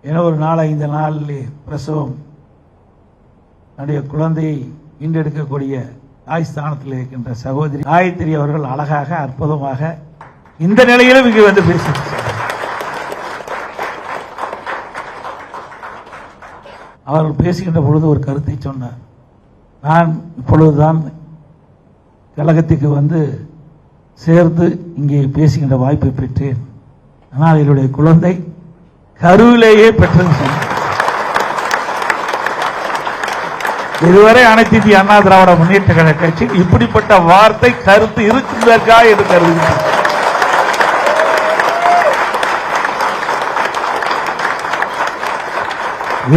என ஒரு 4-5 நாளிலே பிரசவம் என்னுடைய குழந்தையை ஈண்டெடுக்கக்கூடிய தாய் ஸ்தானத்தில் இருக்கின்ற சகோதரி காயத்ரி அவர்கள் அழகாக அற்புதமாக இந்த நிலையிலும் இங்கு வந்து பேசினார். அவர்கள் பேசுகின்ற பொழுது ஒரு கருத்தை சொன்னார். நான் இப்பொழுதுதான் கழகத்துக்கு வந்து சேர்ந்து இங்கே பேசுகின்ற வாய்ப்பை பெற்றேன். ஆனால் என்னுடைய குழந்தை கருவிலேயே பெற்றது சொன்னார். இதுவரை அனைத்து இந்திய அண்ணா திராவிட முன்னேற்ற கழக கட்சி இப்படிப்பட்ட வார்த்தை கருத்து இருக்கின்றதா என்று கருதுகிறேன்.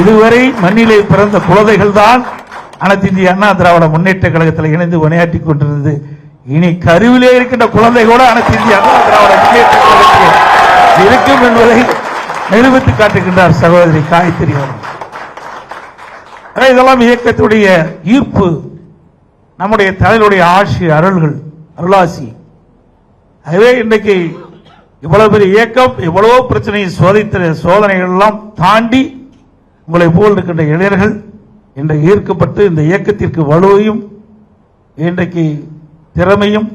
இதுவரை மண்ணிலே பிறந்த குழந்தைகள் தான் அனைத்து இந்திய அண்ணா திராவிட முன்னேற்ற கழகத்தில் இணைந்து பணியாற்றிக் கொண்டிருந்தது. இனி கருவிலே இருக்கின்ற குழந்தை கூட அனைத்து இந்திய அண்ணா திராவிட முன்னேற்ற கழகத்தில் இருக்கும் என்பதை நிரூபித்து காட்டுகின்றார் சகோதரி காயத்ரி அவர்கள். இதெல்லாம் இயக்கத்துடைய ஈர்ப்பு, நம்முடைய தலைவருடைய ஆட்சி அருள்கள், அருளாசி. ஆகவே இன்றைக்கு இவ்வளவு பெரிய இயக்கம் எவ்வளவோ பிரச்சனையை சோதனைகள் எல்லாம் தாண்டி உங்களை போல் இருக்கின்ற இளைஞர்கள் இன்றைக்கு ஈர்க்கப்பட்டு இந்த இயக்கத்திற்கு வலுவையும் இன்றைக்கு திறமையும்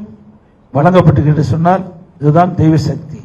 வழங்கப்பட்டு என்று சொன்னால் இதுதான் தெய்வ சக்தி.